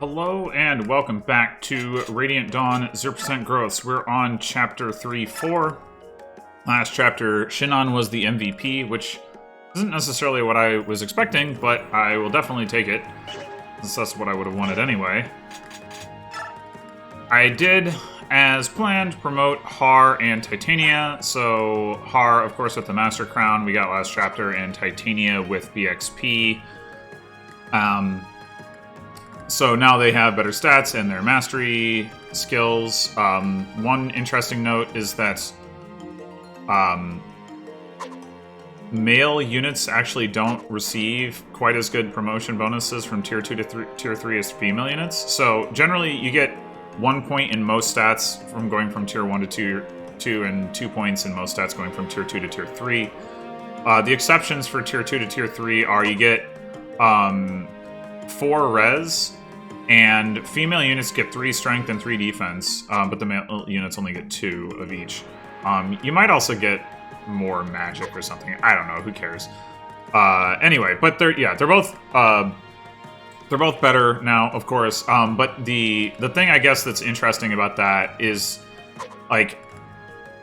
Hello and welcome back to Radiant Dawn 0% Growths. We're on Chapter 3-4. Last chapter, Shinon was the MVP, which isn't necessarily what I was expecting, but I will definitely take it, since that's what I would have wanted anyway. I did, as planned, promote Har and Titania. So Har, of course, with the Master Crown we got last chapter, and Titania with BEXP. So now they have better stats and their mastery skills. One interesting note is that male units actually don't receive quite as good promotion bonuses from Tier 2 to Tier 3 as female units. So generally you get 1 point in most stats from going from Tier 1 to Tier 2 and 2 points in most stats going from Tier 2 to Tier 3. The exceptions for Tier 2 to Tier 3 are you get 4 res, and female units get 3 strength and 3 defense, but the male units only get 2 of each. You might also get more magic or something. I don't know. Who cares? Anyway, but they're both better now, of course. But the thing I guess that's interesting about that is, like,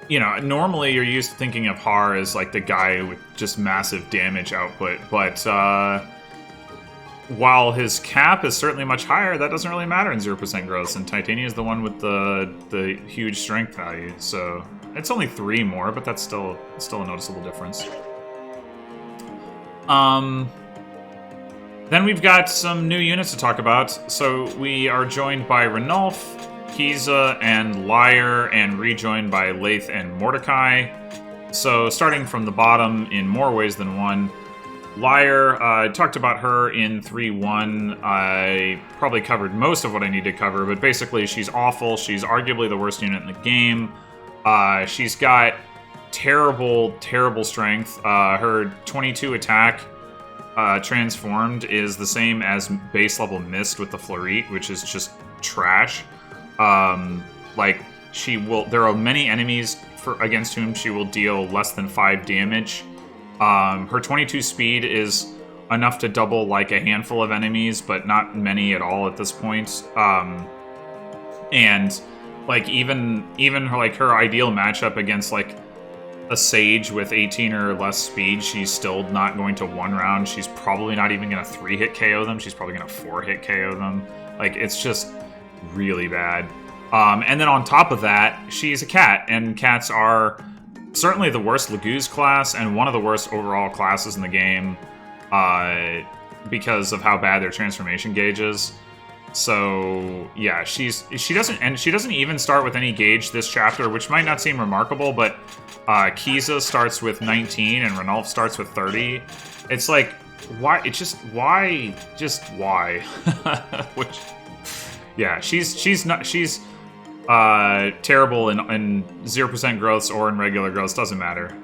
you know, normally you're used to thinking of Har as like the guy with just massive damage output, but while his cap is certainly much higher, that doesn't really matter in 0% growth, and Titania is the one with the huge strength value, so it's only 3 more, but that's still a noticeable difference. Then we've got some new units to talk about. So we are joined by Ranulf, Kiza, and Lyre, and rejoined by Laith and Mordecai. So starting from the bottom in more ways than one, Lyre, I talked about her in 3-1. I probably covered most of what I need to cover, but basically she's awful. She's arguably the worst unit in the game. She's got terrible, terrible strength. Her 22 attack transformed is the same as base level Mist with the Florite, which is just trash. Like, there are many enemies against whom she will deal less than 5 damage. Her 22 speed is enough to double like a handful of enemies, but not many at all at this point. And like even her ideal matchup against like a Sage with 18 or less speed, she's still not going to 1 round. She's probably not even going to 3-hit KO them. She's probably going to 4-hit KO them. Like, it's just really bad. And then on top of that, she's a cat, and cats are certainly the worst Laguz class and one of the worst overall classes in the game, because of how bad their transformation gauge is. So yeah, she doesn't even start with any gauge this chapter, which might not seem remarkable, but Kiza starts with 19 and Ranulf starts with 30. It's like, why? Why? Which, yeah, she's terrible in 0% growths or in regular growths, doesn't matter.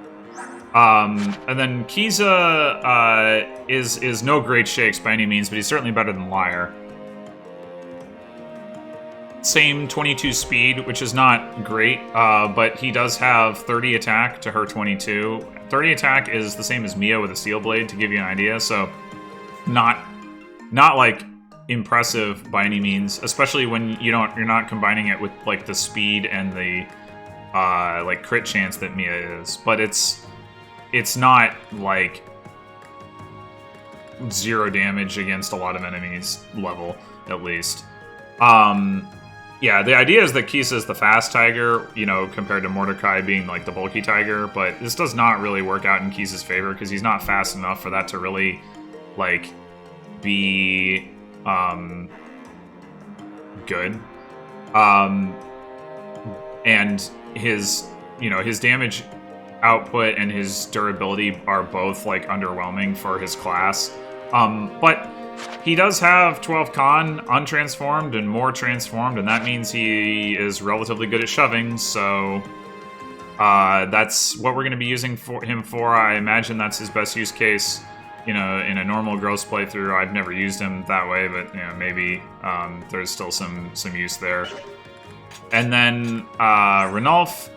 And then Kiza is no great shakes by any means, but he's certainly better than Lyre. Same 22 speed, which is not great, but he does have 30 attack to her 22. 30 attack is the same as Mia with a steel blade, to give you an idea, so not like impressive by any means, especially when you're not combining it with like the speed and the like crit chance that Mia is. But it's not like 0 damage against a lot of enemies level, at least. Yeah, the idea is that Kiza is the fast tiger, you know, compared to Mordecai being like the bulky tiger, but this does not really work out in Kiza's favor because he's not fast enough for that to really like be good. And his damage output and his durability are both like underwhelming for his class. But he does have 12 con untransformed and more transformed, and that means he is relatively good at shoving, so that's what we're going to be using him for. I imagine that's his best use case. You know, in a normal Gross playthrough, I've never used him that way, but you know, maybe there's still some use there. And then Ranulf.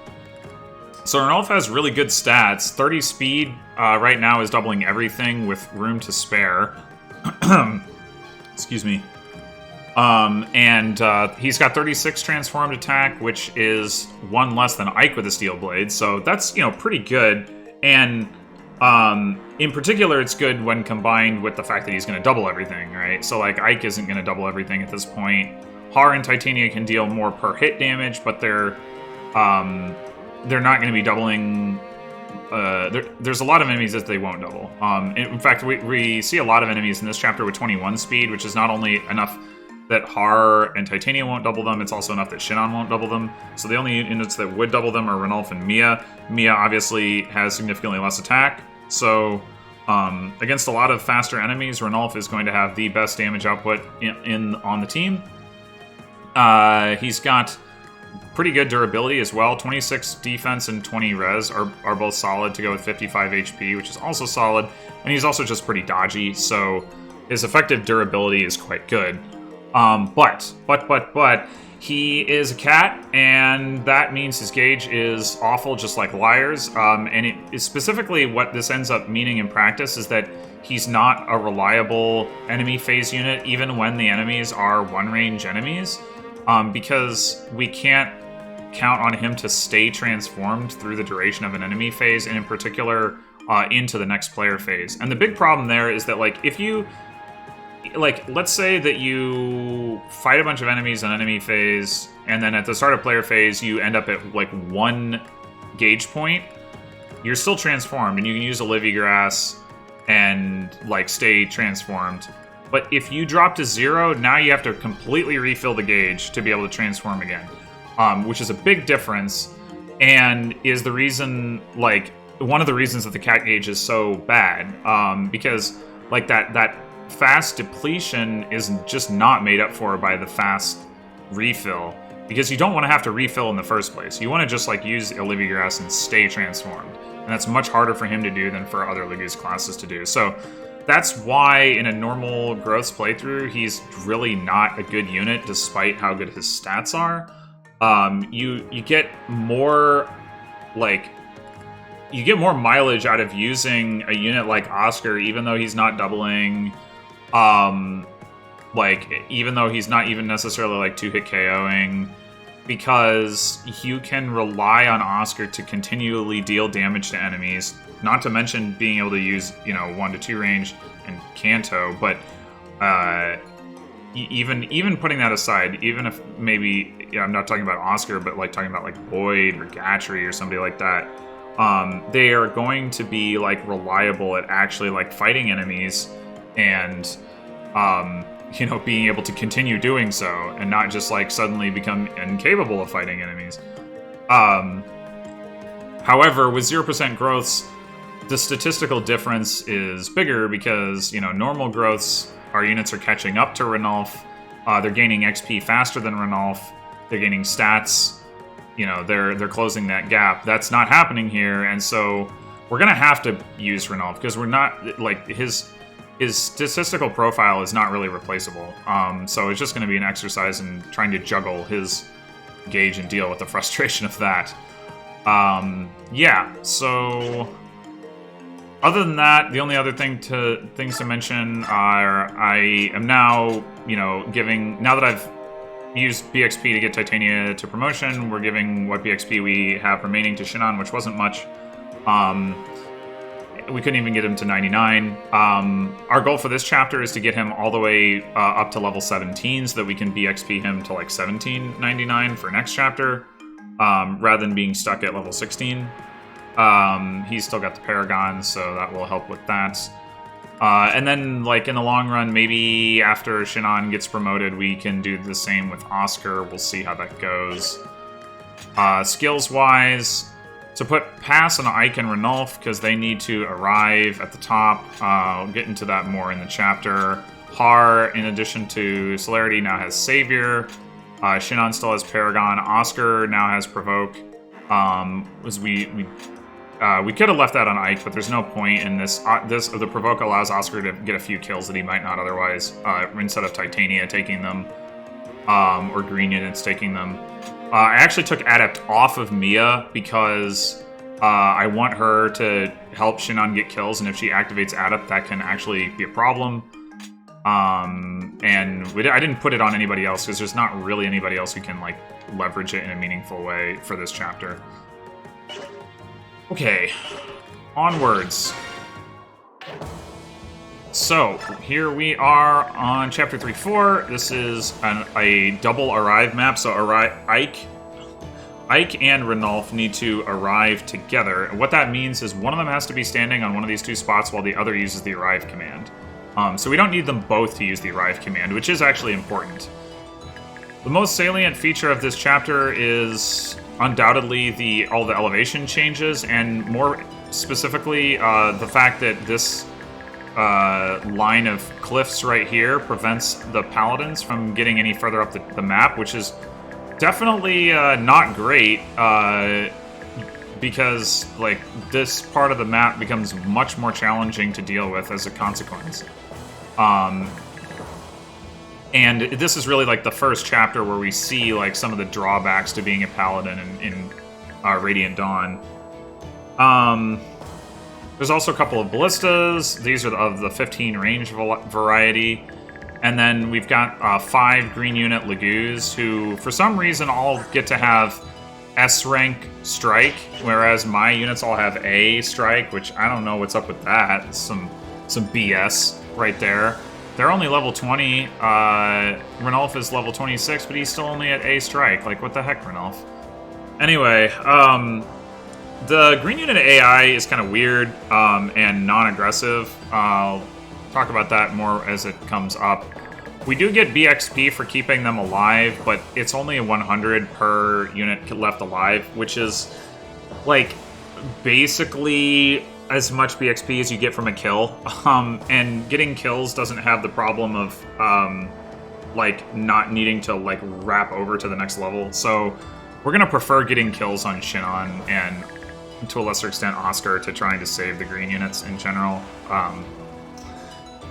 So Ranulf has really good stats. 30 speed right now is doubling everything with room to spare. Excuse me. He's got 36 transformed attack, which is 1 less than Ike with a steel blade. So that's, pretty good. And in particular, it's good when combined with the fact that he's going to double everything, right? So like Ike isn't going to double everything at this point. Har and Titania can deal more per hit damage, but they're not going to be doubling. There's a lot of enemies that they won't double. In fact, we see a lot of enemies in this chapter with 21 speed, which is not only enough that Har and Titania won't double them, it's also enough that Shinon won't double them. So the only units that would double them are Ranulf and Mia. Mia obviously has significantly less attack, so against a lot of faster enemies, Ranulf is going to have the best damage output on the team. He's got pretty good durability as well. 26 defense and 20 res are both solid to go with 55 HP, which is also solid. And he's also just pretty dodgy, so his effective durability is quite good. But he is a cat, and that means his gauge is awful, just like Liar's. And it is specifically what this ends up meaning in practice is that he's not a reliable enemy phase unit, even when the enemies are one-range enemies, because we can't count on him to stay transformed through the duration of an enemy phase, and in particular, into the next player phase. And the big problem there is that, like, if you... let's say that you fight a bunch of enemies in enemy phase, and then at the start of player phase, you end up at, 1 gauge point. You're still transformed, and you can use Olivia Grass and, stay transformed. But if you drop to 0, now you have to completely refill the gauge to be able to transform again. Which is a big difference, and is the reason, one of the reasons that the cat gauge is so bad. Because, that fast depletion is just not made up for by the fast refill, because you don't want to have to refill in the first place. You want to just use Olivia Grass and stay transformed, and that's much harder for him to do than for other Legus classes to do. So that's why in a normal growths playthrough he's really not a good unit, despite how good his stats are. You get more mileage out of using a unit like Oscar, even though he's not doubling. Even though he's not even necessarily 2-hit KOing, because you can rely on Oscar to continually deal damage to enemies, not to mention being able to use, 1 to 2 range and Canto, but, even putting that aside, even if maybe, I'm not talking about Oscar, but talking about Boyd or Gatry or somebody like that, they are going to be reliable at actually fighting enemies, and being able to continue doing so, and not just suddenly become incapable of fighting enemies. However, with 0% growths, the statistical difference is bigger because, normal growths, our units are catching up to Ranulf. They're gaining XP faster than Ranulf. They're gaining stats. They're closing that gap. That's not happening here, and so we're gonna have to use Ranulf because we're not his statistical profile is not really replaceable. So it's just going to be an exercise in trying to juggle his gauge and deal with the frustration of that. Yeah, so other than that, the only other things to mention are I am now, now that I've used BXP to get Titania to promotion, we're giving what BXP we have remaining to Shinon, which wasn't much. We couldn't even get him to 99. Our goal for this chapter is to get him all the way up to level 17 so that we can BXP him to 1799 for next chapter, rather than being stuck at level 16. He's still got the Paragon, so that will help with that. And then, in the long run, maybe after Shinon gets promoted, we can do the same with Oscar. We'll see how that goes. Skills-wise, to put pass on Ike and Ranulf, because they need to arrive at the top. I'll get into that more in the chapter. Har, in addition to Celerity, now has Savior. Shinon still has Paragon. Oscar now has Provoke. We could have left that on Ike, but there's no point in this. The Provoke allows Oscar to get a few kills that he might not otherwise, instead of Titania taking them, or green units taking them. I actually took Adept off of Mia because I want her to help Shinon get kills, and if she activates Adept, that can actually be a problem. And I didn't put it on anybody else because there's not really anybody else who can, like, leverage it in a meaningful way for this chapter. Okay, onwards. So, here we are on Chapter 3-4. This is a double arrive map, so Ike and Ranulf need to arrive together. And what that means is one of them has to be standing on one of these two spots while the other uses the arrive command. So we don't need them both to use the arrive command, which is actually important. The most salient feature of this chapter is undoubtedly all the elevation changes, and more specifically, the fact that this line of cliffs right here prevents the paladins from getting any further up the map, which is definitely not great, because like this part of the map becomes much more challenging to deal with as a consequence. And this is really like the first chapter where we see like some of the drawbacks to being a paladin in Radiant Dawn. There's also a couple of ballistas. These are of the 15 range variety. And then we've got 5 green unit Lagoos, who for some reason all get to have S rank strike, whereas my units all have A strike, which I don't know what's up with that. Some BS right there. They're only level 20. Ranulf is level 26, but he's still only at A strike. Like, what the heck, Ranulf? Anyway, the green unit AI is kind of weird and non-aggressive. I'll talk about that more as it comes up. We do get BXP for keeping them alive, but it's only 100 per unit left alive, which is, like, basically as much BXP as you get from a kill. And getting kills doesn't have the problem of, like, not needing to, like, wrap over to the next level. So we're going to prefer getting kills on Shinon and, to a lesser extent, Oscar to trying to save the green units in general.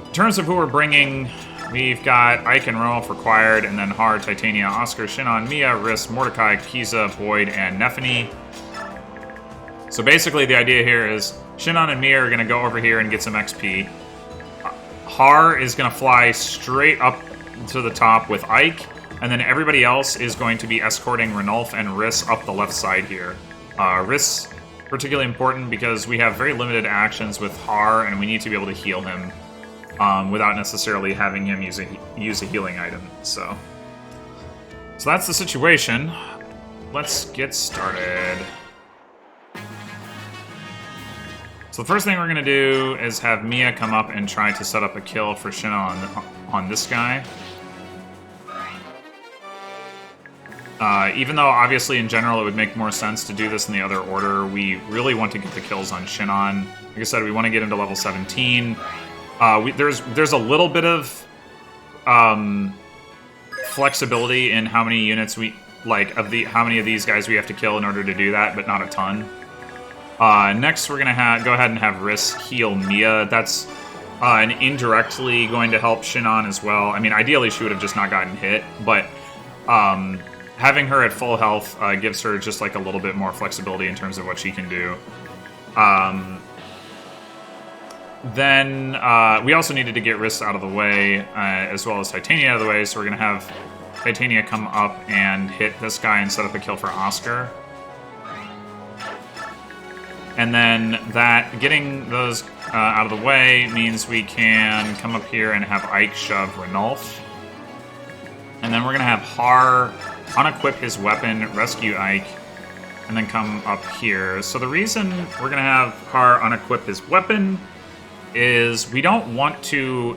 In terms of who we're bringing, we've got Ike and Ranulf required, and then Har, Titania, Oscar, Shinon, Mia, Riss, Mordecai, Kiza, Boyd, and Nephany. So basically the idea here is Shinon and Mia are going to go over here and get some XP. Har is going to fly straight up to the top with Ike, and then everybody else is going to be escorting Ranulf and Riss up the left side here. Riss, particularly important because we have very limited actions with Har, and we need to be able to heal him without necessarily having him use a healing item. So that's the situation. Let's get started. So the first thing we're going to do is have Mia come up and try to set up a kill for Shinon on this guy. Even though, obviously, in general, it would make more sense to do this in the other order, we really want to get the kills on Shinon. Like I said, we want to get him to level 17. There's a little bit of flexibility in how many units how many of these guys we have to kill in order to do that, but not a ton. Next, we're gonna go ahead and have Riss heal Mia. That's indirectly going to help Shinon as well. I mean, ideally, she would have just not gotten hit, but having her at full health gives her just like a little bit more flexibility in terms of what she can do. Then we also needed to get Riss out of the way, as well as Titania out of the way, so we're going to have Titania come up and hit this guy and set up a kill for Oscar. And then getting those out of the way means we can come up here and have Ike shove Ranulf. And then we're going to have Har unequip his weapon, rescue Ike, and then come up here. So the reason we're going to have Har unequip his weapon is we don't want to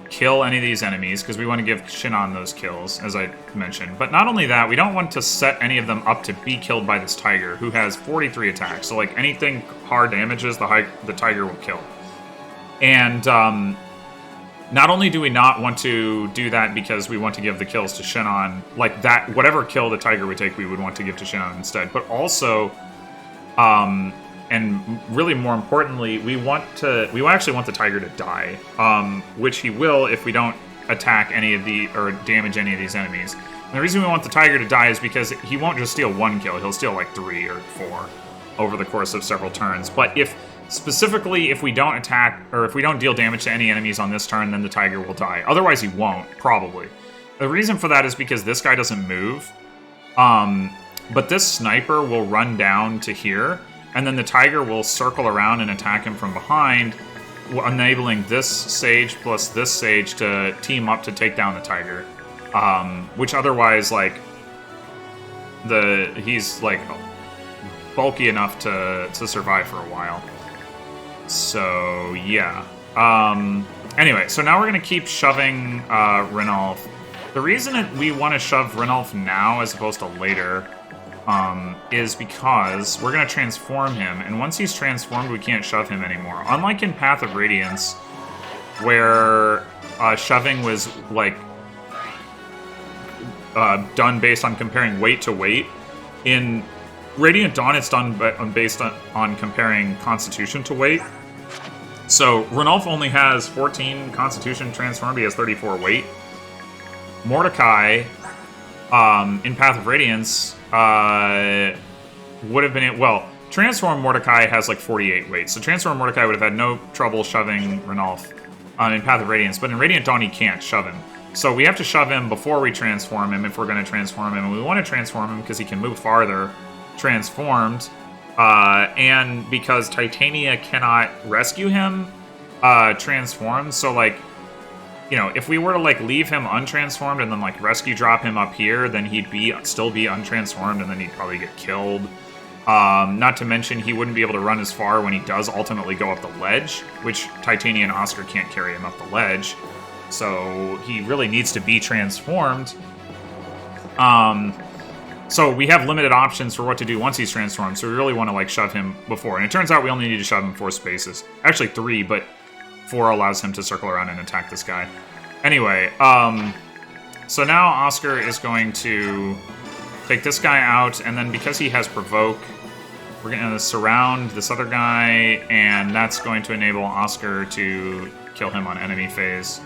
kill any of these enemies because we want to give Shinon those kills, as I mentioned. But not only that, we don't want to set any of them up to be killed by this tiger, who has 43 attacks. So like anything Har damages, the tiger will kill. And not only do we not want to do that because we want to give the kills to Shinon, like that, whatever kill the tiger would take, we would want to give to Shinon instead. But also, and really more importantly, we actually want the tiger to die, which he will if we don't attack or damage any of these enemies. And the reason we want the tiger to die is because he won't just steal one kill, he'll steal like 3 or 4. over the course of several turns. But specifically, if we don't attack, or if we don't deal damage to any enemies on this turn, then the tiger will die. Otherwise, he won't, probably. The reason for that is because this guy doesn't move. But this sniper will run down to here, and then the tiger will circle around and attack him from behind, enabling this sage plus this sage to team up to take down the tiger. Which otherwise, like, he's, like, bulky enough to survive for a while. So, yeah. Anyway, so now we're going to keep shoving Ranulf. The reason that we want to shove Ranulf now as opposed to later is because we're going to transform him, and once he's transformed, we can't shove him anymore. Unlike in Path of Radiance, where shoving was, like, done based on comparing weight to weight, in Radiant Dawn, it's done based on comparing Constitution to weight. So, Ranulf only has 14 Constitution transformed, he has 34 weight. Mordecai, in Path of Radiance, would have been... Well, Transform Mordecai has like 48 weight, so Transform Mordecai would have had no trouble shoving Ranulf in Path of Radiance, but in Radiant Dawn he can't shove him. So we have to shove him before we transform him if we're going to transform him, and we want to transform him because he can move farther transformed, and because Titania cannot rescue him transformed, so like, you know, if we were to like leave him untransformed and then like rescue drop him up here, then he'd still be untransformed, and then he'd probably get killed. Not to mention he wouldn't be able to run as far when he does ultimately go up the ledge, which Titania and Oscar can't carry him up the ledge. So he really needs to be transformed. So we have limited options for what to do once he's transformed, so we really want to like shove him before. And it turns out we only need to shove him 4 spaces. Actually 3, but 4 allows him to circle around and attack this guy. Anyway, so now Oscar is going to take this guy out, and then because he has Provoke, we're going to surround this other guy, and that's going to enable Oscar to kill him on enemy phase.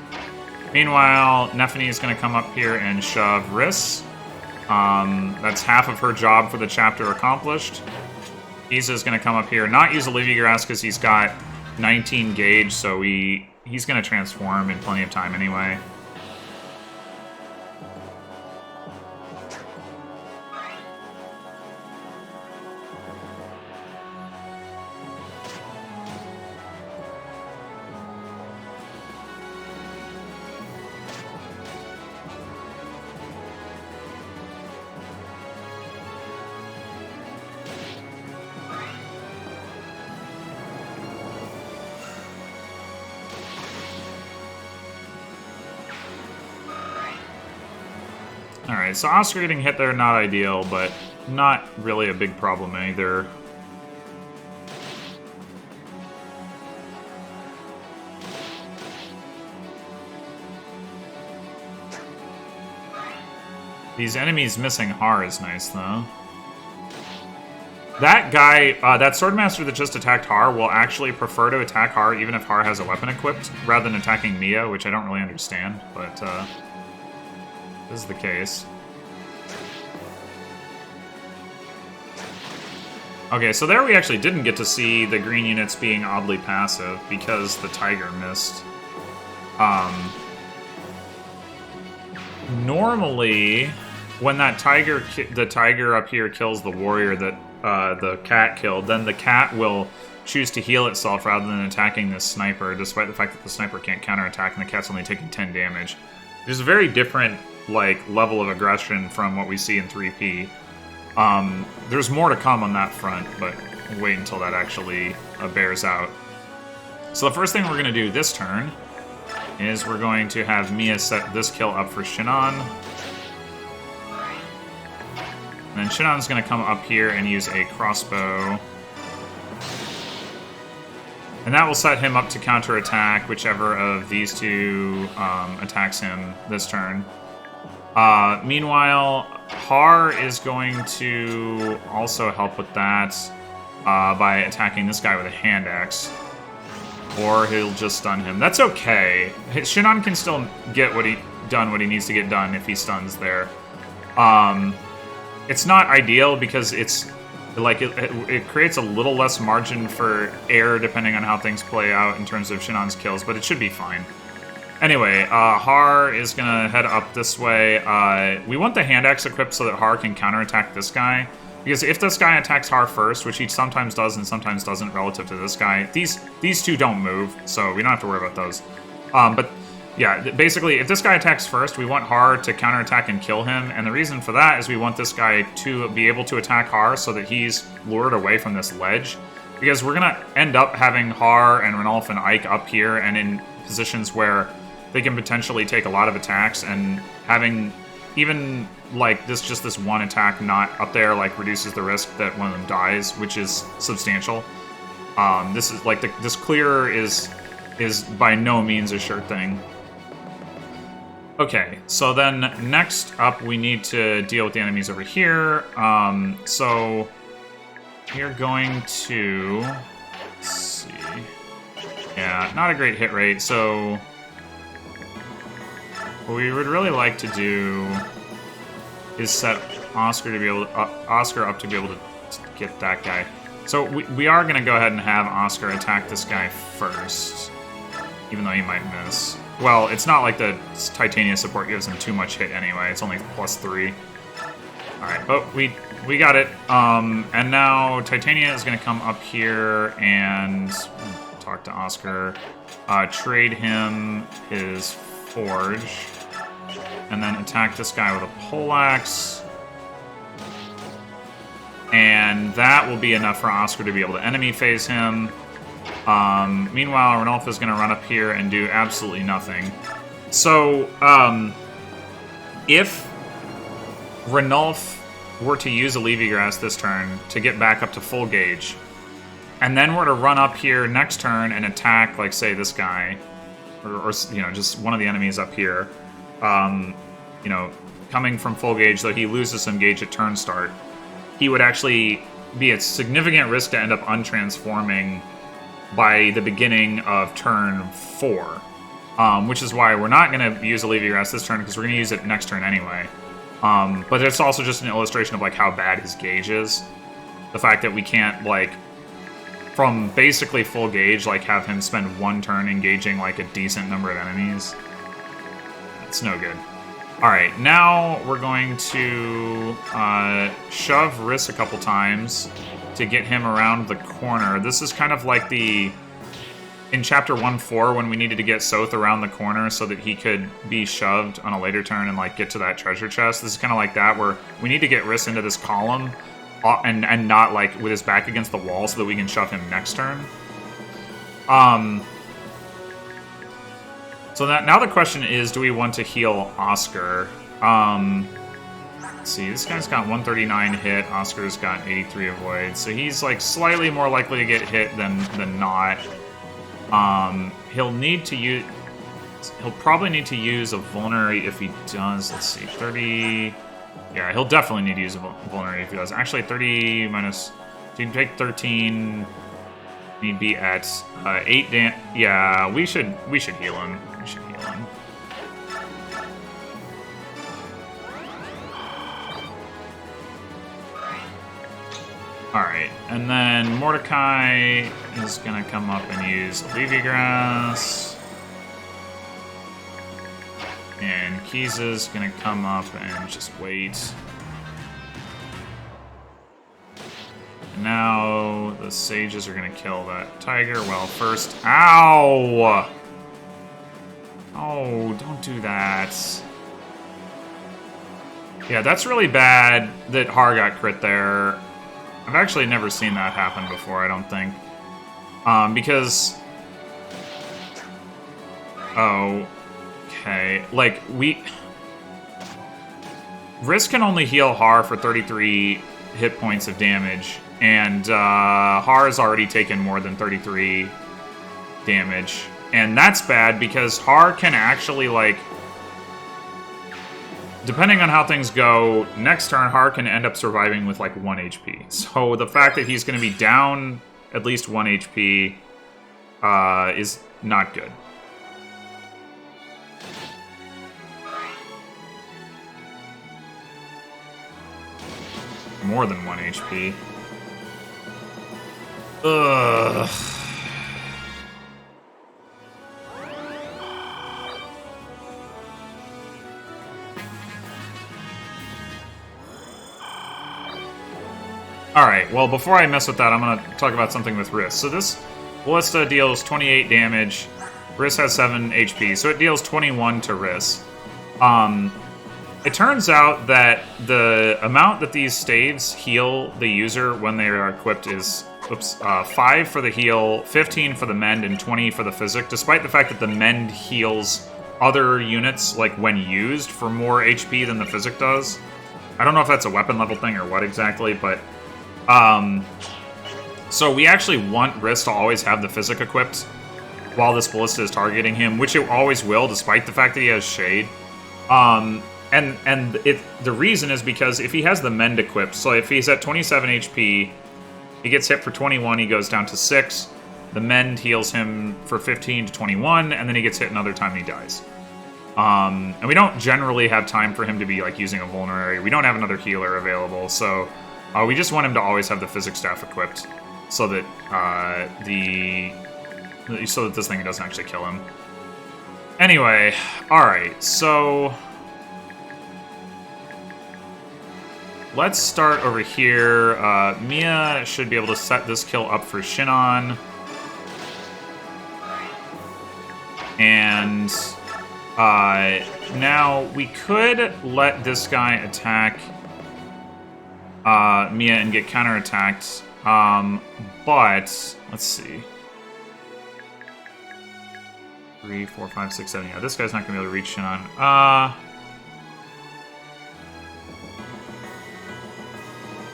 Meanwhile, Nephany is going to come up here and shove Riss. That's half of her job for the chapter accomplished. Kiza is going to come up here, not use Olivia Grass because he's got 19 gauge, so he's going to transform in plenty of time anyway. Alright, so Oscar getting hit there, not ideal, but not really a big problem either. These enemies missing Har is nice, though. That guy, that Swordmaster that just attacked Har will actually prefer to attack Har even if Har has a weapon equipped, rather than attacking Mia, which I don't really understand, but this is the case. Okay, so there we actually didn't get to see the green units being oddly passive because the tiger missed. Normally, when that the tiger up here kills the warrior that the cat killed, then the cat will choose to heal itself rather than attacking this sniper, despite the fact that the sniper can't counterattack and the cat's only taking 10 damage. There's a very different like level of aggression from what we see in 3P. There's more to come on that front, but wait until that actually bears out. So the first thing we're going to do this turn is we're going to have Mia set this kill up for Shinon. And then Shinon's going to come up here and use a crossbow. And that will set him up to counterattack whichever of these two attacks him this turn. Meanwhile, Har is going to also help with that by attacking this guy with a hand axe. Or he'll just stun him. That's okay. Shinon can still get what he needs to get done if he stuns there. It's not ideal because it's It creates a little less margin for error depending on how things play out in terms of Shinon's kills, but it should be fine. Anyway, Har is gonna head up this way. We want the hand axe equipped so that Har can counterattack this guy. Because if this guy attacks Har first, which he sometimes does and sometimes doesn't relative to this guy, these two don't move, so we don't have to worry about those. But yeah, basically, if this guy attacks first, we want Har to counterattack and kill him, and the reason for that is we want this guy to be able to attack Har so that he's lured away from this ledge. Because we're gonna end up having Har and Ranulf and Ike up here and in positions where they can potentially take a lot of attacks, and having even like this one attack not up there like reduces the risk that one of them dies, which is substantial. This is like this clear is by no means a sure thing. Okay, so then next up we need to deal with the enemies over here. So we're going to, let's see. Yeah, not a great hit rate, so what we would really like to do is set Oscar up to be able to get that guy. So we are going to go ahead and have Oscar attack this guy first, even though he might miss. Well, it's not like the Titania support gives him too much hit anyway. It's only +3. Alright, but we got it. And now Titania is going to come up here and talk to Oscar. Trade him his Forge. And then attack this guy with a poleaxe. And that will be enough for Oscar to be able to enemy phase him. Meanwhile, Ranulf is going to run up here and do absolutely nothing. So, if Ranulf were to use a Leafygrass this turn to get back up to full gauge, and then were to run up here next turn and attack, like, say, this guy, or you know, just one of the enemies up here, you know, coming from full gauge, though he loses some gauge at turn start, he would actually be at significant risk to end up untransforming by the beginning of turn 4. Which is why we're not going to use a Leafygrass this turn, because we're going to use it next turn anyway. But it's also just an illustration of like how bad his gauge is. The fact that we can't, like, from basically full gauge, like, have him spend one turn engaging like a decent number of enemies. That's no good. Alright, now we're going to shove Riss a couple times to get him around the corner. This is kind of like in Chapter 1-4 when we needed to get Soth around the corner so that he could be shoved on a later turn and like get to that treasure chest. This is kind of like that, where we need to get Riss into this column and not like with his back against the wall so that we can shove him next turn. So now the question is, do we want to heal Oscar? Let's see, this guy's got 139 hit, Oscar's got 83 avoid, so he's like slightly more likely to get hit than not. He'll probably need to use a vulnerary if he does. Let's see, 30. Yeah, he'll definitely need to use a vulnerary if he does. Actually, 30 minus. So you take 13. He'd be at 8 yeah, we should heal him. We should heal him. Alright, and then Mordecai is going to come up and use Leafygrass. And Kiza's going to come up and just wait. And now the sages are going to kill that tiger. Well, first... Ow! Oh, don't do that. Yeah, that's really bad that Har got crit there. I've actually never seen that happen before, I don't think. Because... Oh... Okay, like, Riss can only heal Har for 33 hit points of damage, and Har has already taken more than 33 damage. And that's bad, because Har can actually, like... Depending on how things go, next turn, Har can end up surviving with, like, 1 HP. So the fact that he's going to be down at least 1 HP is not good. More than 1 HP. Ugh. Alright, well, before I mess with that, I'm going to talk about something with Wrist. So this Ballista deals 28 damage. Wrist has 7 HP, so it deals 21 to Wrist. It turns out that the amount that these staves heal the user when they are equipped is 5 for the heal, 15 for the mend, and 20 for the physic, despite the fact that the mend heals other units, like when used, for more HP than the physic does. I don't know if that's a weapon level thing or what exactly, but so we actually want Wrist to always have the physic equipped while this Ballista is targeting him, which it always will, despite the fact that he has Shade. And the reason is because if he has the Mend equipped, so if he's at 27 HP, he gets hit for 21, he goes down to 6. The Mend heals him for 15 to 21, and then he gets hit another time and he dies. And we don't generally have time for him to be like using a vulnerary. We don't have another healer available, so we just want him to always have the physic staff equipped, so that this thing doesn't actually kill him. Anyway, alright, so let's start over here. Mia should be able to set this kill up for Shinon. And now we could let this guy attack Mia and get counterattacked. But let's see. 3, 4, 5, 6, 7. Yeah, this guy's not gonna be able to reach Shinon.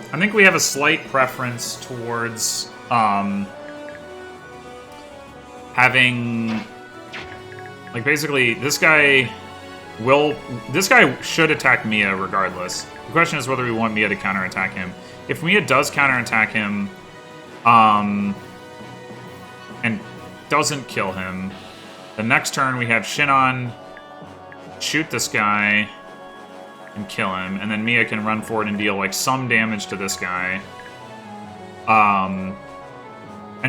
I think we have a slight preference towards having, like, basically this guy should attack Mia regardless. The question is whether we want Mia to counterattack him. If Mia does counterattack him and doesn't kill him, the next turn we have Shinon shoot this guy and kill him, and then Mia can run forward and deal like some damage to this guy, and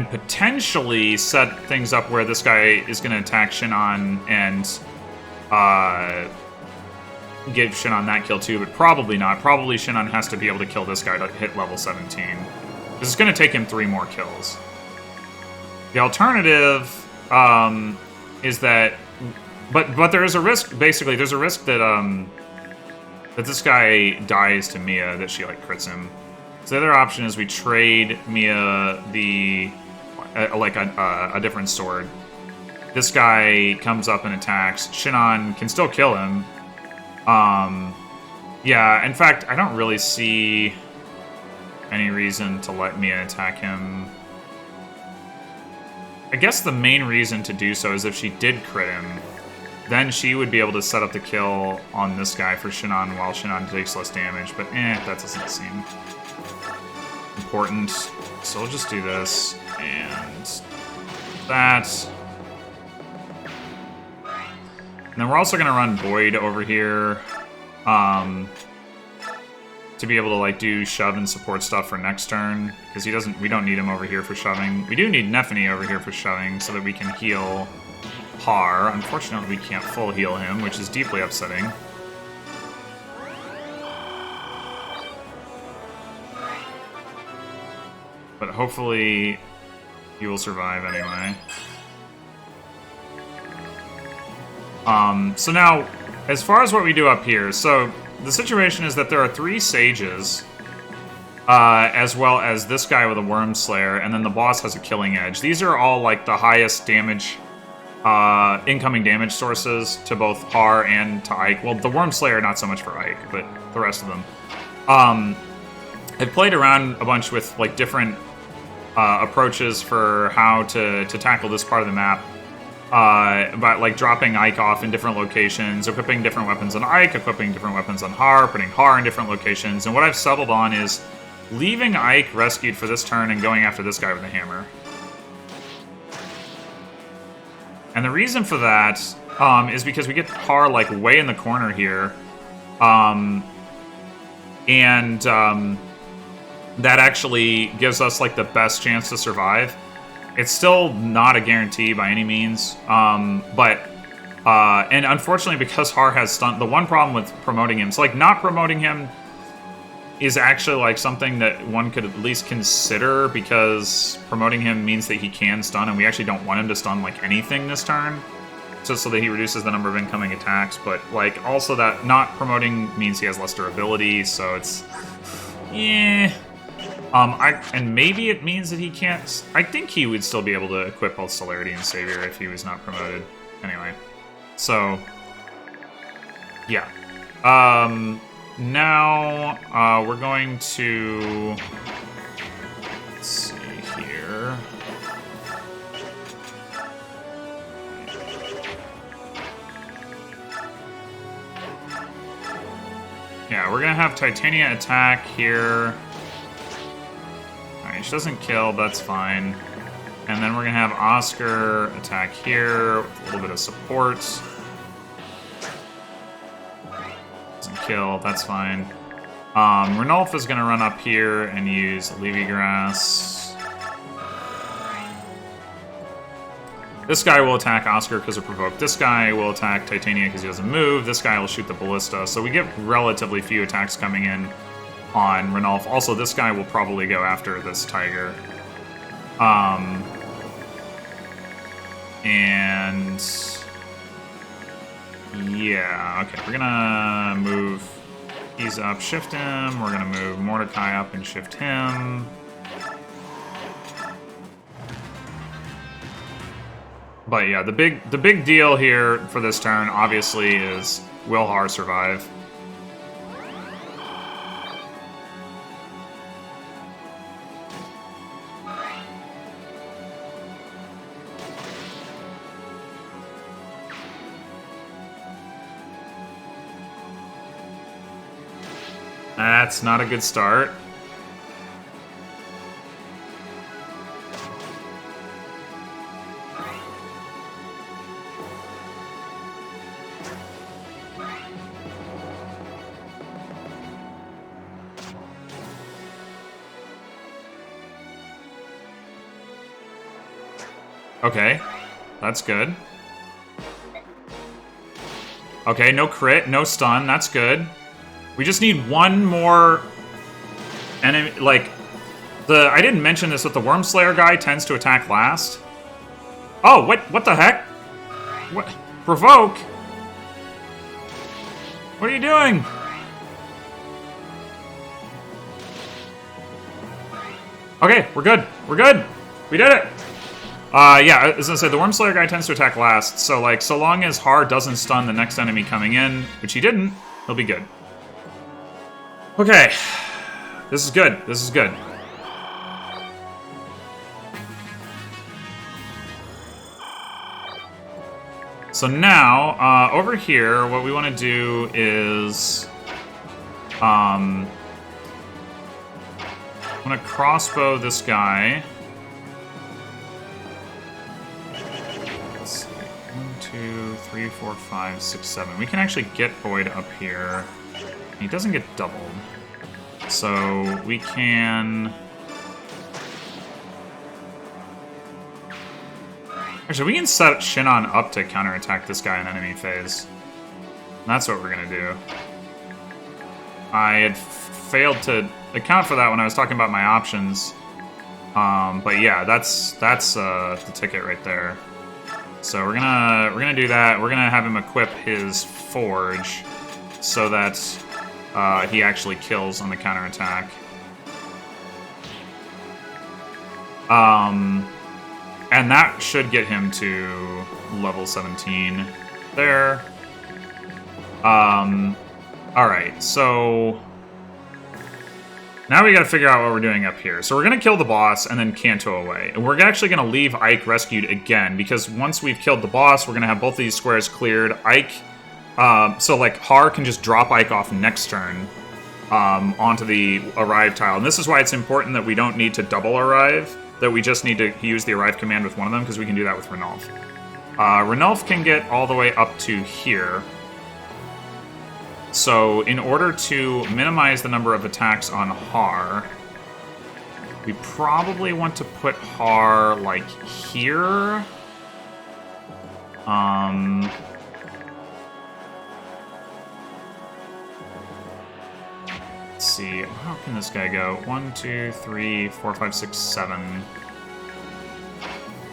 potentially set things up where this guy is going to attack Shinon and give Shinon that kill too, but probably not. Probably Shinon has to be able to kill this guy to hit level 17. This is going to take him 3 more kills. The alternative is that, but there is a risk. Basically, there's a risk that that this guy dies to Mia, that she like crits him. So the other option is we trade Mia a different sword. This guy comes up and attacks. Shinon can still kill him. Yeah, in fact, I don't really see any reason to let Mia attack him. I guess the main reason to do so is if she did crit him, then she would be able to set up the kill on this guy for Shinon while Shinon takes less damage, but that doesn't seem important. So we'll just do this, and that. And then we're also going to run Boyd over here to be able to like do shove and support stuff for next turn, because we don't need him over here for shoving. We do need Nephany over here for shoving so that we can heal Har. Unfortunately, we can't full heal him, which is deeply upsetting. But hopefully, you will survive anyway. So now, as far as what we do up here, so the situation is that there are 3 sages, as well as this guy with a Worm Slayer, and then the boss has a Killing Edge. These are all like the highest damage, incoming damage sources to both Har and to Ike. Well, the Worm Slayer not so much for Ike, but the rest of them. I've played around a bunch with like different approaches for how to tackle this part of the map. About like dropping Ike off in different locations, equipping different weapons on Ike, equipping different weapons on Har, putting Har in different locations, and what I've settled on is leaving Ike rescued for this turn and going after this guy with a hammer. And the reason for that is because we get Har like way in the corner here, and that actually gives us like the best chance to survive. It's still not a guarantee by any means, and unfortunately because Har has stun, the one problem with promoting him, so like not promoting him is actually like something that one could at least consider, because promoting him means that he can stun, and we actually don't want him to stun like anything this turn, just so that he reduces the number of incoming attacks. But like also that not promoting means he has less durability, so it's yeah. And maybe it means that he can't. I think he would still be able to equip both Celerity and Savior if he was not promoted. Anyway, so yeah. Now, we're going to... Let's see here. Yeah, we're gonna have Titania attack here. Alright, she doesn't kill, that's fine. And then we're gonna have Oscar attack here with a little bit of support. Kill, that's fine. Ranulf is going to run up here and use Levy Grass. This guy will attack Oscar because of Provoke. This guy will attack Titania because he doesn't move. This guy will shoot the Ballista. So we get relatively few attacks coming in on Ranulf. Also, this guy will probably go after this Tiger. And... yeah, okay, we're gonna move Kiza up, shift him. We're gonna move Mordecai up and shift him. But yeah, the big deal here for this turn, obviously, is will Har survive? That's not a good start. Okay, that's good. Okay, no crit, no stun, that's good. We just need one more enemy, like, I didn't mention this, but the Wormslayer guy tends to attack last. Oh, what the heck? What? Provoke? What are you doing? Okay, we're good. We're good. We did it. Yeah, I was gonna say, the Wormslayer guy tends to attack last, so, like, so long as Har doesn't stun the next enemy coming in, which he didn't, he'll be good. Okay. This is good. This is good. So now, over here, what we want to do is... I'm gonna crossbow this guy. Let's see. 1, 2, 3, 4, 5, 6, 7. We can actually get Boyd up here. He doesn't get doubled. So we can... actually, we can set Shinon up to counterattack this guy in enemy phase. And that's what we're gonna do. I had failed to account for that when I was talking about my options. But yeah, that's the ticket right there. So we're gonna do that. We're gonna have him equip his Forge so that he actually kills on the counterattack. And that should get him to level 17 there. Alright, so now we gotta figure out what we're doing up here. So we're gonna kill the boss and then Canto away. And we're actually gonna leave Ike rescued again, because once we've killed the boss, we're gonna have both of these squares cleared. Ike, so like Har can just drop Ike off next turn onto the arrive tile. And this is why it's important that we don't need to double arrive, that we just need to use the arrive command with one of them, because we can do that with Ranulf. Ranulf can get all the way up to here. So in order to minimize the number of attacks on Har, We probably want to put Har, like, here. Let's see. How can this guy go? 1, 2, 3, 4, 5, 6, 7.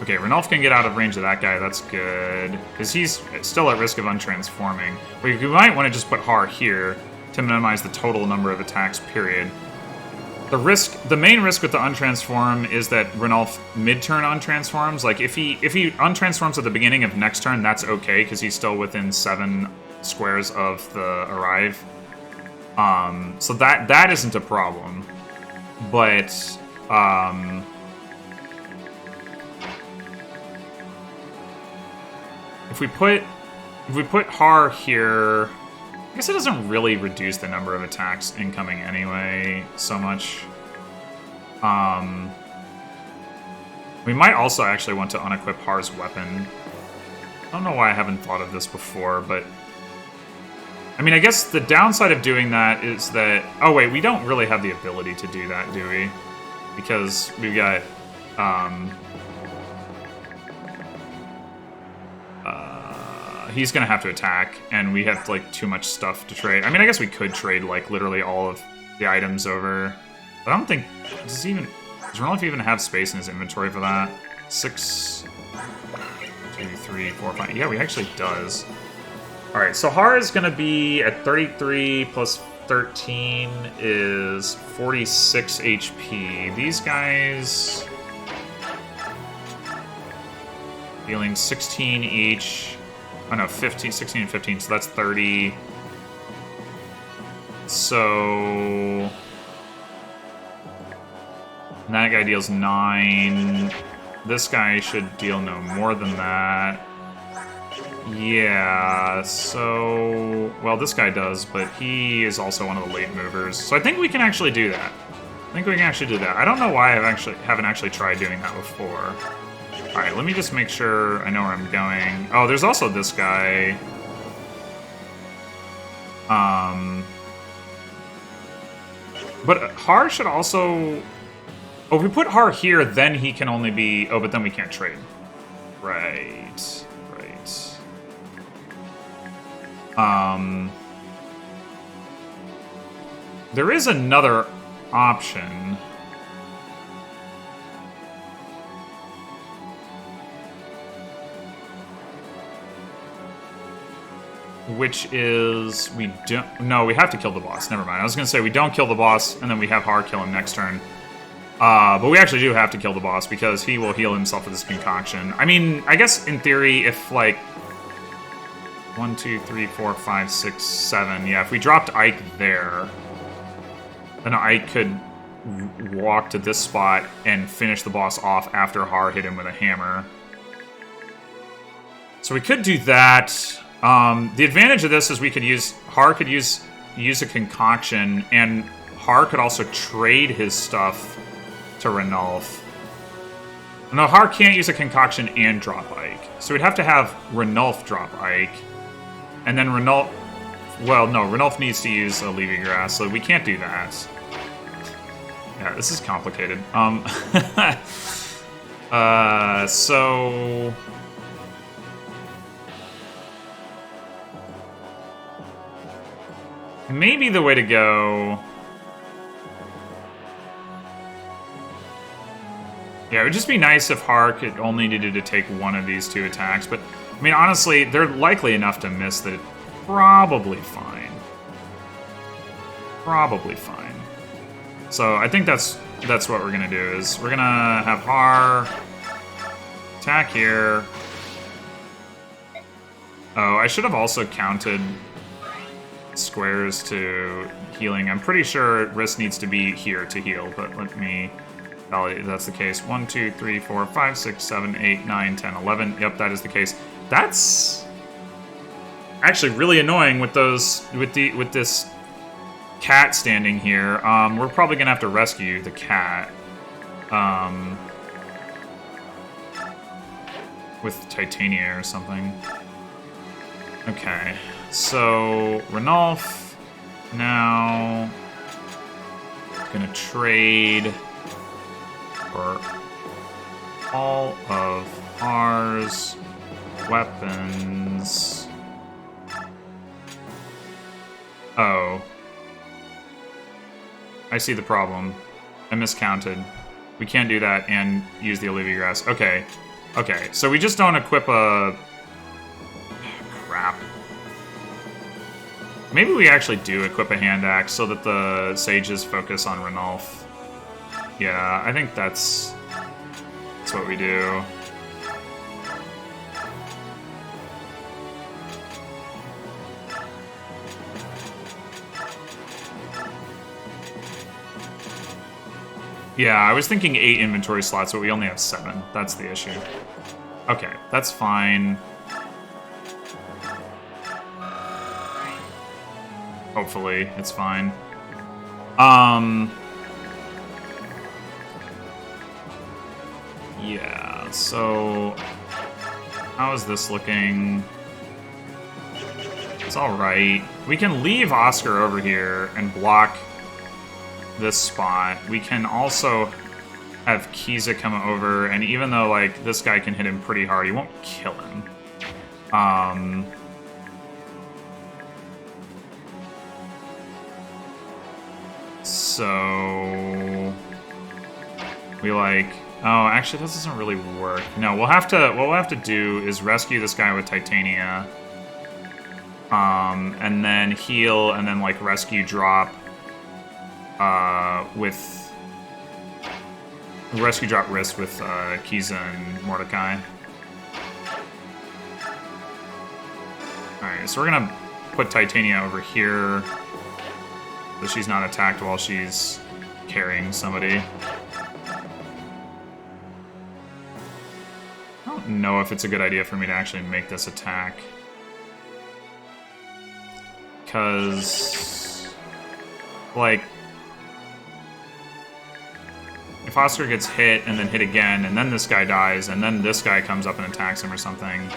Okay, Ranulf can get out of range of that guy. That's good. Because he's still at risk of untransforming. We might want to just put Har here to minimize the total number of attacks, period. The main risk with the untransform is that Ranulf mid-turn untransforms. Like, if he untransforms at the beginning of next turn, that's okay, because he's still within 7 squares of the arrive. So that isn't a problem. But, if we put Har here, I guess it doesn't really reduce the number of attacks incoming anyway so much. We might also actually want to unequip Har's weapon. I don't know why I haven't thought of this before, but I mean, I guess the downside of doing that is that... Oh, wait, we don't really have the ability to do that, do we? Because we've got... he's gonna have to attack, and we have, like, too much stuff to trade. I mean, I guess we could trade, like, literally all of the items over. But I don't think... Does Ranulf even have space in his inventory for that? 6... 2, 3, 4, 5... Yeah, we actually does. Alright, so Har is gonna be at 33 plus 13 is 46 HP. These guys... Dealing 16 each... Oh no, 15, 16 and 15, so that's 30. So... That guy deals 9. This guy should deal no more than that. Yeah, so... Well, this guy does, but he is also one of the late movers. So I think we can actually do that. I don't know why I haven't actually tried doing that before. Alright, let me just make sure I know where I'm going. Oh, there's also this guy. But Har should also... Oh, if we put Har here, then he can only be... Oh, but then we can't trade. Right. There is another option. Which is, we don't... No, we have to kill the boss. Never mind. I was going to say we don't kill the boss, and then we have Har kill him next turn. But we actually do have to kill the boss, because he will heal himself with this concoction. I mean, I guess in theory, if, like... 1, 2, 3, 4, 5, 6, 7... Yeah, if we dropped Ike there, then Ike could walk to this spot and finish the boss off after Har hit him with a hammer. So we could do that... the advantage of this is we could use... Har could use a concoction, and Har could also trade his stuff to Ranulf. No, Har can't use a concoction and drop Ike. So we'd have to have Ranulf drop Ike. And then Ranulf... Well, no, Ranulf needs to use a Leaving Grass, so we can't do that. Yeah, this is complicated. So... Maybe the way to go... Yeah, it would just be nice if Har could only needed to take one of these 2 attacks, but, I mean, honestly, they're likely enough to miss that it's probably fine. So, I think that's what we're gonna do, is we're gonna have Har attack here. Oh, I should have also counted squares to healing. I'm pretty sure Riss needs to be here to heal, but let me validate if that's the case. 1, 2, 3, 4, 5, 6, 7, 8, 9, 10, 11. Yep, that is the case. That's actually really annoying with this cat standing here. We're probably gonna have to rescue the cat. With Titania or something. Okay. So, Ranulf, now, gonna trade For all of ours weapons. Oh. I see the problem. I miscounted. We can't do that and use the Olivia Grass. Okay. Okay, so we just don't equip a... Crap. Maybe we actually do equip a hand axe so that the sages focus on Ranulf. Yeah, I think that's what we do. Yeah, I was thinking 8 inventory slots, but we only have 7. That's the issue. Okay, that's fine. Hopefully, it's fine. Yeah, so... How is this looking? It's alright. We can leave Oscar over here and block this spot. We can also have Kiza come over, and even though, like, this guy can hit him pretty hard, he won't kill him. So... We, like... Oh, actually, this doesn't really work. No, we'll have to... What we'll have to do is rescue this guy with Titania. And then heal, and then, like, rescue drop... with... Rescue drop wrist with, Kiza and Mordecai. Alright, so we're gonna put Titania over here, so she's not attacked while she's carrying somebody. I don't know if it's a good idea for me to actually make this attack. Because... Like... If Oscar gets hit, and then hit again, and then this guy dies, and then this guy comes up and attacks him or something...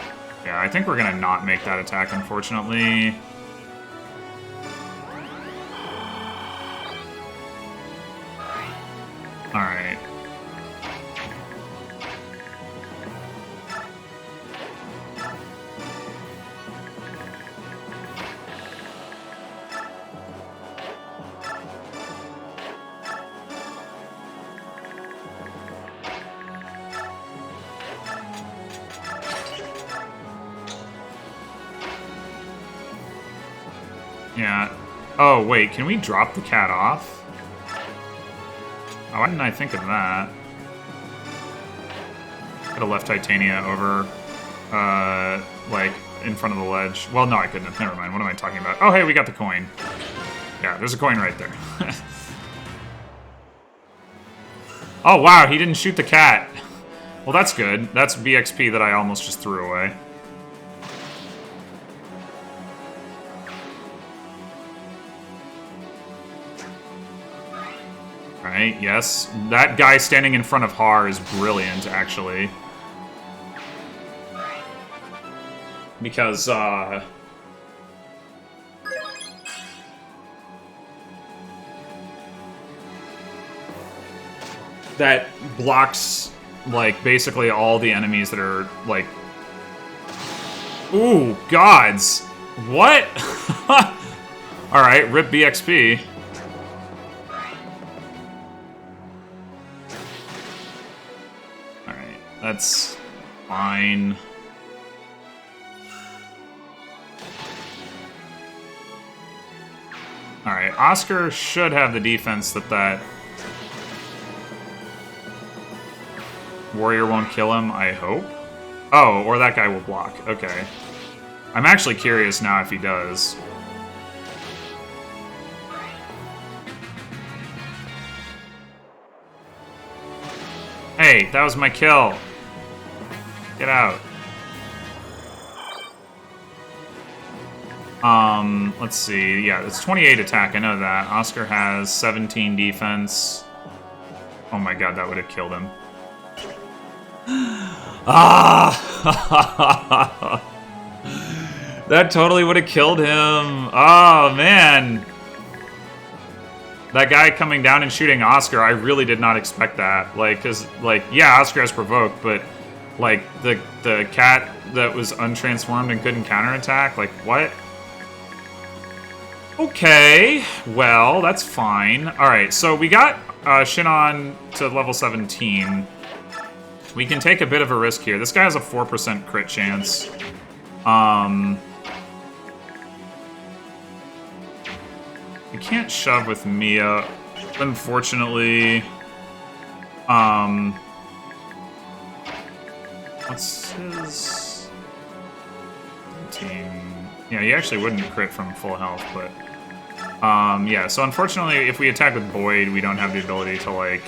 Yeah, I think we're gonna not make that attack, unfortunately. Alright. Yeah. Oh, wait, can we drop the cat off? Oh, why didn't I think of that? Could have left Titania over, like, in front of the ledge. Well, no, I couldn't have. Never mind. What am I talking about? Oh, hey, we got the coin. Yeah, there's a coin right there. Oh, wow, he didn't shoot the cat. Well, that's good. That's BXP that I almost just threw away. Right, yes. That guy standing in front of Har is brilliant, actually. Because, that blocks, like, basically all the enemies that are, like... Ooh, gods! What? Alright, rip BXP. That's fine. Alright, Oscar should have the defense that warrior won't kill him, I hope. Oh, or that guy will block. Okay. I'm actually curious now if he does. Hey, that was my kill. Get out. Let's see. Yeah, it's 28 attack, I know that. Oscar has 17 defense. Oh my god, that would have killed him. Ah! That totally would have killed him. Oh, man. That guy coming down and shooting Oscar, I really did not expect that. Like, cause, like, yeah, Oscar has provoked, but, like, the cat that was untransformed and couldn't counterattack, like, what? Okay, well, that's fine. Alright, so we got Shinon to level 17. We can take a bit of a risk here. This guy has a 4% crit chance. We can't shove with Mia, unfortunately. What's his 17? Yeah, he actually wouldn't crit from full health, but yeah. So unfortunately, if we attack with Boyd, we don't have the ability to like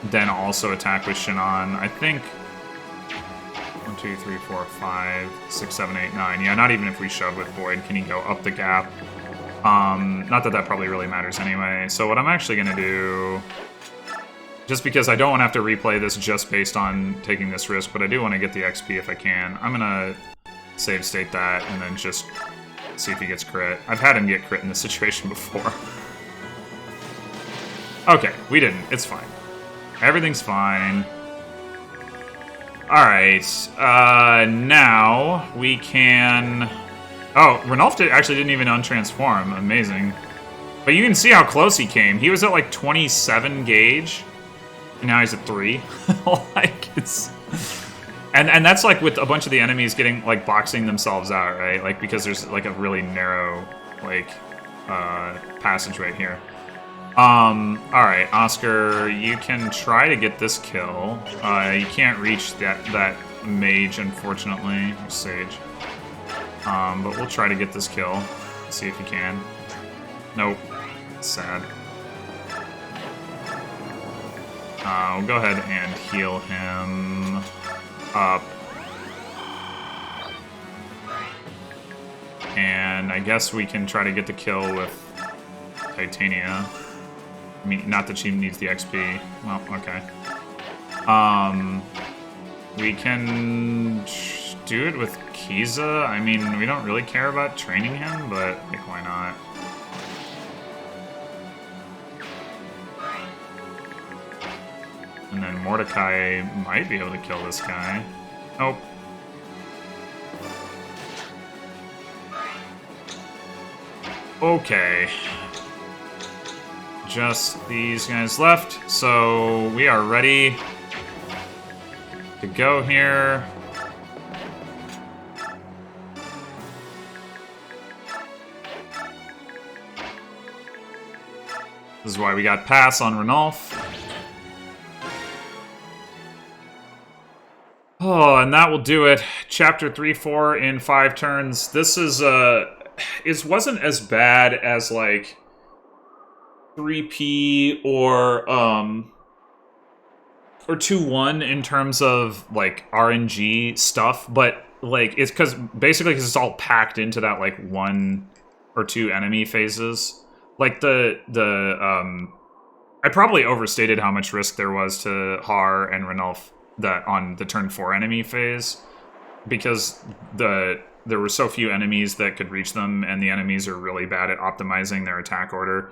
then also attack with Shinon. I think 1, 2, 3, 4, 5, 6, 7, 8, 9. Yeah, not even if we shove with Boyd can he go up the gap. Not that that probably really matters anyway. So what I'm actually going to do, just because I don't want to have to replay this just based on taking this risk, but I do want to get the XP if I can, I'm going to save state that and then just see if he gets crit. I've had him get crit in this situation before. Okay, we didn't. It's fine. Everything's fine. Alright, now we can... Oh, Ranulf actually didn't even untransform. Amazing. But you can see how close he came. He was at like 27 gauge. And now he's at 3. Like, it's... And that's like with a bunch of the enemies getting, like, boxing themselves out, right? Like, because there's, like, a really narrow, like, passage right here. Alright, Oscar, you can try to get this kill. You can't reach that mage, unfortunately. Or Sage. But we'll try to get this kill. See if you can. Nope. Sad. We'll go ahead and heal him up. And I guess we can try to get the kill with Titania. I mean, not that she needs the XP. Well, okay. We can do it with Kiza. I mean, we don't really care about training him, but, like, why not? And then Mordecai might be able to kill this guy. Nope. Okay. Just these guys left, so we are ready to go here. This is why we got pass on Ranulf. Oh, and that will do it. Chapter 3-4 in 5 turns. This is, it wasn't as bad as, like, 3P or 2-1 in terms of, like, RNG stuff, but, like, it's basically because it's all packed into that, like, 1 or 2 enemy phases. Like, I probably overstated how much risk there was to Har and Ranulf that on the turn 4 enemy phase, because there were so few enemies that could reach them, and the enemies are really bad at optimizing their attack order.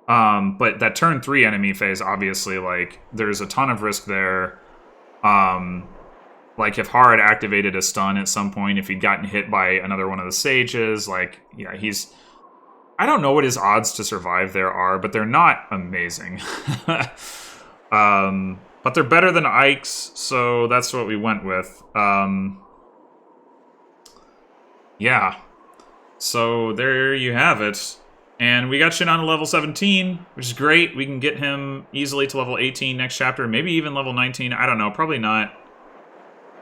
But that turn 3 enemy phase, obviously, like, there's a ton of risk there. Like, if Har had activated a stun at some point, if he'd gotten hit by another one of the sages, like, yeah, I don't know what his odds to survive there are, but they're not amazing. But they're better than Ike's, so that's what we went with. Yeah. So there you have it. And we got Shinon to level 17, which is great. We can get him easily to level 18 next chapter, maybe even level 19. I don't know, probably not.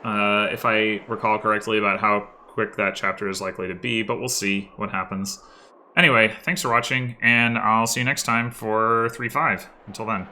If I recall correctly about how quick that chapter is likely to be, but we'll see what happens. Anyway, thanks for watching, and I'll see you next time for 3-5. Until then.